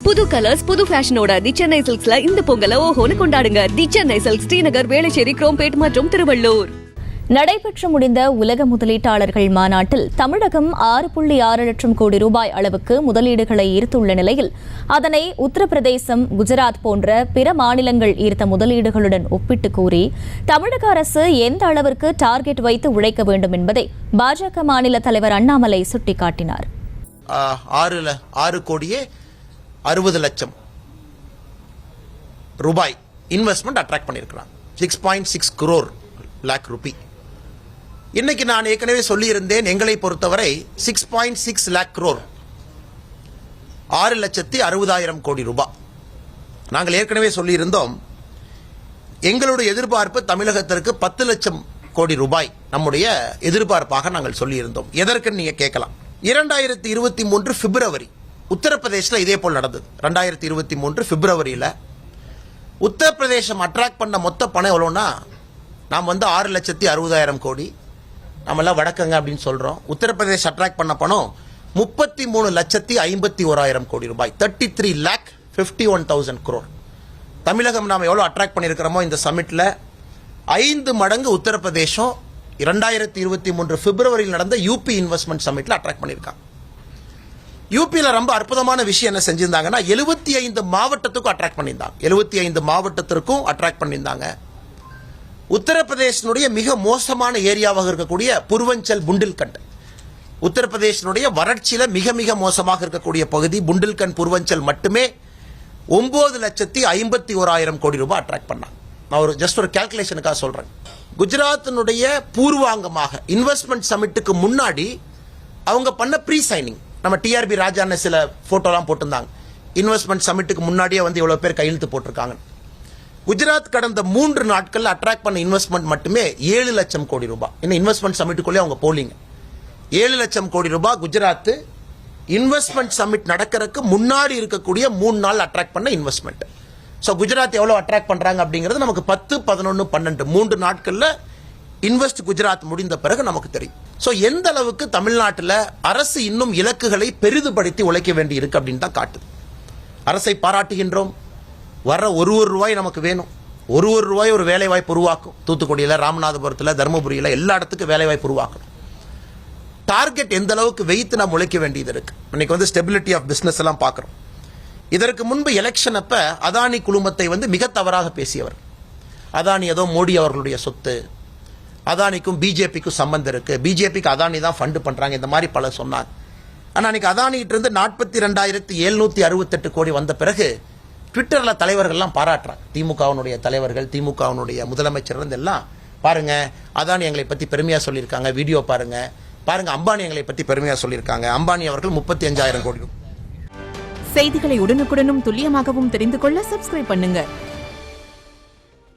புது கலர்ஸ் புது ஃபேஷனோட தி சென்னை சில்க்ஸ்ல இந்த பொங்கலை ஓஹோன்னு கொண்டாடுங்க. தி சென்னை சில்க்ஸ், ஸ்ரீநகர், வேளச்சேரி, குரோம்பேட் மற்றும் திருவள்ளூர். நடைபெற்று முடிந்த உலக முதலீட்டாளர்கள் மாநாட்டில் தமிழகம் 6.6 லட்சம் கோடி ரூபாய் அளவுக்கு முதலீடுகளை ஈர்த்துள்ள நிலையில் அதனை உத்தரப்பிரதேசம், குஜராத் போன்ற பிற மாநிலங்கள் ஈர்த்த முதலீடுகளுடன் ஒப்பிட்டு கூறி தமிழக அரசு எந்த அளவிற்கு டார்கெட் வைத்து உழைக்க வேண்டும் என்பதை பாஜக மாநில தலைவர் அண்ணாமலை சுட்டிக்காட்டினார். 6 கோடியே 60 லட்சம் ரூபாய் இன்வெஸ்ட்மெண்ட் அட்ராக்ட் பண்ணியிருக்கிறாங்க. 6.6 crore lakh rupee. இன்னைக்கு நான் ஏற்கனவே சொல்லியிருந்தேன், எங்களை பொறுத்தவரை 6.6 lakh crore 6,60,000 கோடி ரூபாய். நாங்கள் ஏற்கனவே சொல்லியிருந்தோம், எங்களுடைய எதிர்பார்ப்பு தமிழகத்திற்கு 10 லட்சம் கோடி ரூபாய் நம்முடைய எதிர்பார்ப்பாக நாங்கள் சொல்லியிருந்தோம். எதற்கு நீங்க கேட்கலாம். 2023 பிப்ரவரி உத்தரப்பிரதேசில் இதே போல் நடந்தது. 2023 பிப்ரவரியில் உத்தரப்பிரதேசம் அட்ராக்ட் பண்ண மொத்த பணம் எவ்வளோன்னா, நாம் 6,60,000 கோடி, நம்மளாம் வடக்கங்க அப்படின்னு சொல்கிறோம். உத்தரப்பிரதேஷ் அட்ராக்ட் பண்ண பணம் 33,51,000 கோடி ரூபாய், 33,51,000 crore. தமிழகம் நாம் எவ்வளோ அட்ராக்ட் பண்ணியிருக்கிறோமோ இந்த சமிட்டில் 5 மடங்கு உத்தரப்பிரதேசம் 2023 பிப்ரவரியில் நடந்த யூபி இன்வெஸ்ட்மெண்ட் சமிட்டில் அட்ராக்ட் பண்ணியிருக்காங்க. யூபியில் ரொம்ப அற்புதமான விஷயம் என்ன செஞ்சிருந்தாங்கன்னா, 75 மாவட்டத்துக்கும் அட்ராக்ட் பண்ணியிருந்தாங்க. 75 மாவட்டத்திற்கும் அட்ராக்ட் பண்ணியிருந்தாங்க. உத்தரப்பிரதேசனுடைய மிக மோசமான ஏரியாவாக இருக்கக்கூடிய பூர்வஞ்சல், புண்டில்கண்ட், உத்தரப்பிரதேசனுடைய வறட்சியில் மிக மிக மோசமாக இருக்கக்கூடிய பகுதி புண்டில்கண்ட், பூர்வஞ்சல் மட்டுமே 9,51,000 கோடி ரூபாய் அட்ராக்ட் பண்ணாங்க. நான் ஒரு கால்குலேஷனுக்காக சொல்றேன். குஜராத்தினுடைய பூர்வாங்கமாக இன்வெஸ்ட்மெண்ட் சமிட்டுக்கு முன்னாடி அவங்க பண்ண ப்ரீ சைனிங், நம்ம டிஆர்பி ராஜான்னு சில போட்டோலாம் போட்டிருந்தாங்க. இன்வெஸ்ட்மெண்ட் சமிட்டுக்கு முன்னாடியே இவ்வளவு பேர் கையெழுத்து போட்டிருக்காங்க. குஜராத் கடந்த 3 நாட்கள் அட்ராக்ட் பண்ண இன்வெஸ்ட்மெண்ட் மட்டுமே 7 லட்சம் கோடி ரூபாய். இன்னும் இன்வெஸ்ட்மெண்ட் சமிட்டுக்குள்ளே அவங்க போலிங்க. 7 லட்சம் கோடி ரூபாய் குஜராத் இன்வெஸ்ட்மெண்ட் சமிட் நடக்கிறதுக்கு முன்னாடி இருக்கக்கூடிய 3 நாள் அட்ராக்ட் பண்ண இன்வெஸ்ட்மெண்ட். ஸோ குஜராத் எவ்வளோ அட்ராக்ட் பண்றாங்க அப்படிங்கிறது நமக்கு 10, 11, 12 3 நாட்கள்ல இன்வெஸ்ட் குஜராத் முடிந்த பிறகு நமக்கு தெரியும். ஸோ எந்த அளவுக்கு தமிழ்நாட்டில் அரசு இன்னும் இலக்குகளை பெரிதுபடுத்தி உழைக்க வேண்டி இருக்கு அப்படின்னு தான் காட்டுது. அரசை பாராட்டுகின்றோம். வர ஒரு ரூபாய் நமக்கு வேணும். ஒரு ரூபாய் ஒரு வேலை வாய்ப்பு உருவாக்கும். தூத்துக்குடியில், ராமநாதபுரத்தில், தருமபுரியில் எல்லா இடத்துக்கும் வேலை வாய்ப்பு உருவாக்கணும். டார்கெட் எந்த அளவுக்கு வைத்து நாம் உழைக்க வேண்டியது இருக்கு. இன்னைக்கு ஸ்டெபிலிட்டி ஆஃப் பிசினஸ் எல்லாம் பார்க்கிறோம். இதற்கு முன்பு எலெக்ஷன் அப்ப அதானி குழுமத்தை மிக தவறாக பேசியவர். அதானி ஏதோ மோடி அவர்களுடைய சொத்து, அதானிக்கும் பிஜேபிக்கும் சம்பந்தம் இருக்கு, பிஜேபிக்கு அதானி தான் ஃபண்ட் பண்றாங்க, இந்த மாதிரி பல சொன்னாங்க. ஆனால் அன்னைக்கு அதானிகிட்ட இருந்து 42,768 கோடி வந்த பிறகு ட்விட்டர்ல தலைவர்கள்லாம் பாராட்டுறாங்க. திமுகவினுடைய தலைவர்கள், திமுகவினுடைய முதலமைச்சர் எல்லாம் பாருங்க, அதானி எங்களை பத்தி பெருமையா சொல்லியிருக்காங்க, வீடியோ பாருங்க, அம்பானி எங்களை பத்தி பெருமையா சொல்லியிருக்காங்க. அம்பானி அவர்கள் 35,000 கோடி. செய்திகளை உடனுக்குடனும் துல்லியமாகவும் தெரிந்து கொள்ள சப்ஸ்கிரைப் பண்ணுங்க.